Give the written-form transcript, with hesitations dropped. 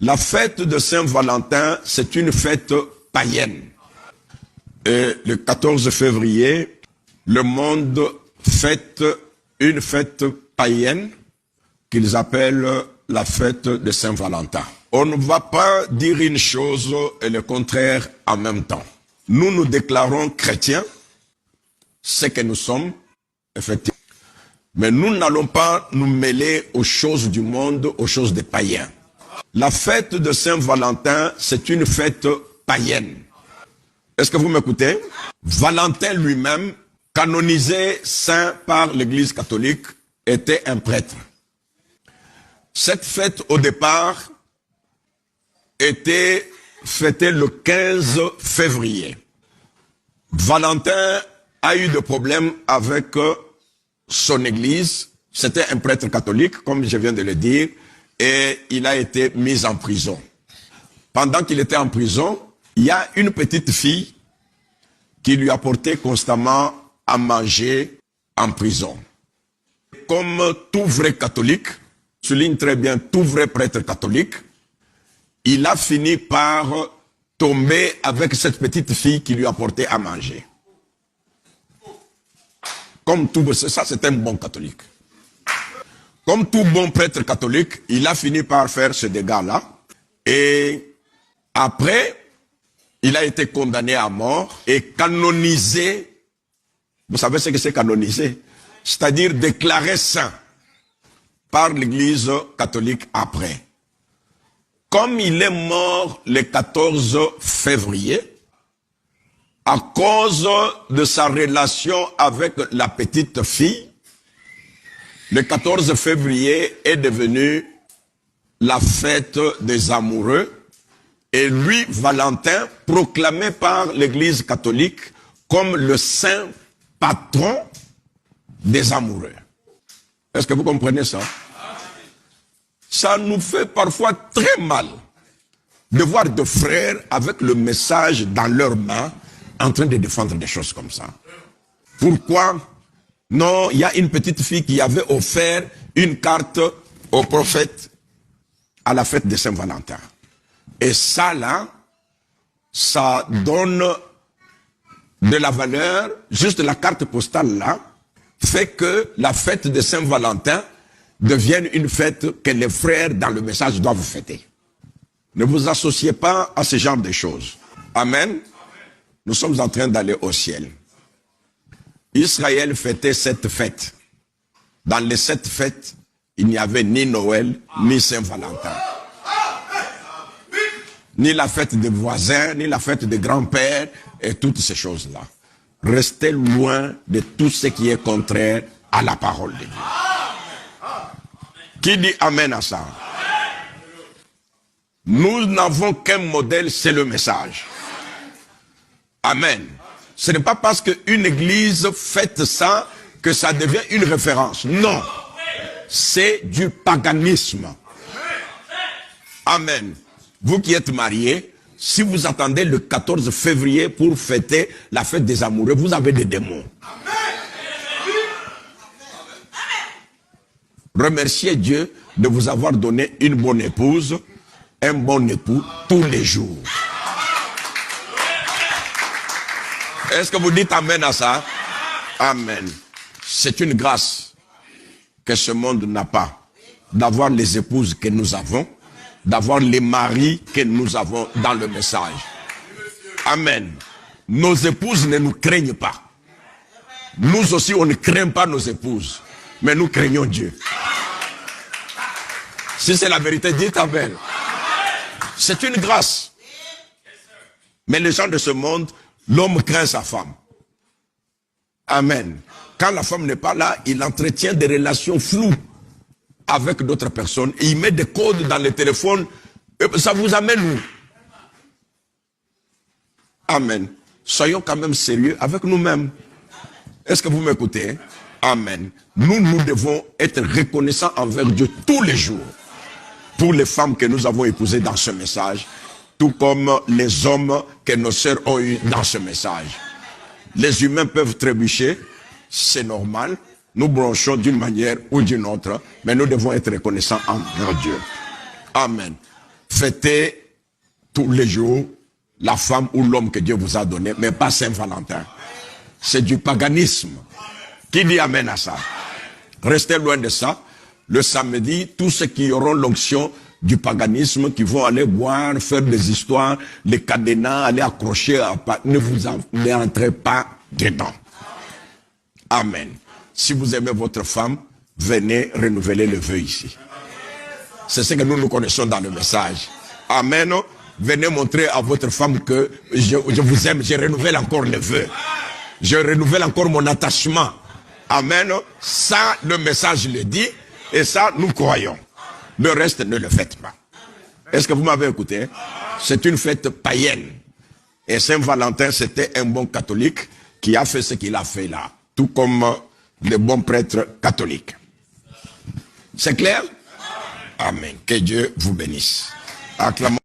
La fête de Saint-Valentin, c'est une fête païenne. Et le 14 février, le monde fête une fête païenne qu'ils appellent la fête de Saint-Valentin. On ne va pas dire une chose et le contraire en même temps. Nous nous déclarons chrétiens, ce que nous sommes, effectivement. Mais nous n'allons pas nous mêler aux choses du monde, aux choses des païens. La fête de Saint-Valentin, c'est une fête païenne. Est-ce que vous m'écoutez? Valentin lui-même, canonisé saint par l'Église catholique, était un prêtre. Cette fête, au départ, était fêtée le 15 février. Valentin a eu des problèmes avec son église. C'était un prêtre catholique, comme je viens de le dire, et il a été mis en prison. Pendant qu'il était en prison, il y a une petite fille qui lui apportait constamment à manger en prison. Comme tout vrai catholique, souligne très bien tout vrai prêtre catholique, il a fini par tomber avec cette petite fille qui lui apportait à manger. Comme tout, ça c'est un bon catholique. Comme tout bon prêtre catholique, il a fini par faire ce dégât-là. Et après, il a été condamné à mort et canonisé. Vous savez ce que c'est canonisé? C'est-à-dire déclaré saint par l'Église catholique après. Comme il est mort le 14 février, à cause de sa relation avec la petite fille, le 14 février est devenu la fête des amoureux et lui, Valentin, proclamé par l'Église catholique comme le saint patron des amoureux. Est-ce que vous comprenez ça? Ça nous fait parfois très mal de voir des frères avec le message dans leurs mains en train de défendre des choses comme ça. Pourquoi? Non, il y a une petite fille qui avait offert une carte au prophète à la fête de Saint-Valentin. Et ça là, ça donne de la valeur, juste la carte postale là, fait que la fête de Saint-Valentin devienne une fête que les frères dans le message doivent fêter. Ne vous associez pas à ce genre de choses. Amen. Nous sommes en train d'aller au ciel. Israël fêtait cette fête. Dans les 7 fêtes, il n'y avait ni Noël, ni Saint-Valentin. Ni la fête des voisins, ni la fête des grands-pères, et toutes ces choses-là. Restez loin de tout ce qui est contraire à la parole de Dieu. Qui dit amen à ça? Nous n'avons qu'un modèle, c'est le message. Amen. Ce n'est pas parce qu'une église fête ça que ça devient une référence. Non. C'est du paganisme. Amen. Vous qui êtes mariés, si vous attendez le 14 février pour fêter la fête des amoureux, vous avez des démons. Remerciez Dieu de vous avoir donné une bonne épouse, un bon époux tous les jours. Est-ce que vous dites amen à ça? Amen. C'est une grâce que ce monde n'a pas, d'avoir les épouses que nous avons, d'avoir les maris que nous avons dans le message. Amen. Nos épouses ne nous craignent pas. Nous aussi, on ne craint pas nos épouses, mais nous craignons Dieu. Si c'est la vérité, dites amen. C'est une grâce. Mais les gens de ce monde, l'homme craint sa femme. Amen. Quand la femme n'est pas là, il entretient des relations floues avec d'autres personnes. Et il met des codes dans le téléphone. Ça vous amène où? Amen. Soyons quand même sérieux avec nous-mêmes. Est-ce que vous m'écoutez? Amen. Nous devons être reconnaissants envers Dieu tous les jours pour les femmes que nous avons épousées dans ce message, tout comme les hommes que nos sœurs ont eu dans ce message. Les humains peuvent trébucher, c'est normal. Nous branchons d'une manière ou d'une autre, mais nous devons être reconnaissants envers Dieu. Amen. fêtez tous les jours la femme ou l'homme que Dieu vous a donné, mais pas Saint-Valentin. C'est du paganisme. Qui dit amen à ça? Restez loin de ça. Le samedi, tous ceux qui auront l'onction du paganisme, qui vont aller boire, faire des histoires, les cadenas, aller accrocher, ne vous entrez pas dedans. Amen. Si vous aimez votre femme, venez renouveler le vœu ici. C'est ce que nous connaissons dans le message. Amen. Venez montrer à votre femme que je vous aime, je renouvelle encore le vœu. Je renouvelle encore mon attachement. Amen. Ça, le message le dit, et ça, nous croyons. Le reste, ne le faites pas. Est-ce que vous m'avez écouté? C'est une fête païenne. Et Saint-Valentin, c'était un bon catholique qui a fait ce qu'il a fait là. Tout comme les bons prêtres catholiques. C'est clair? Amen. Que Dieu vous bénisse. Acclamons.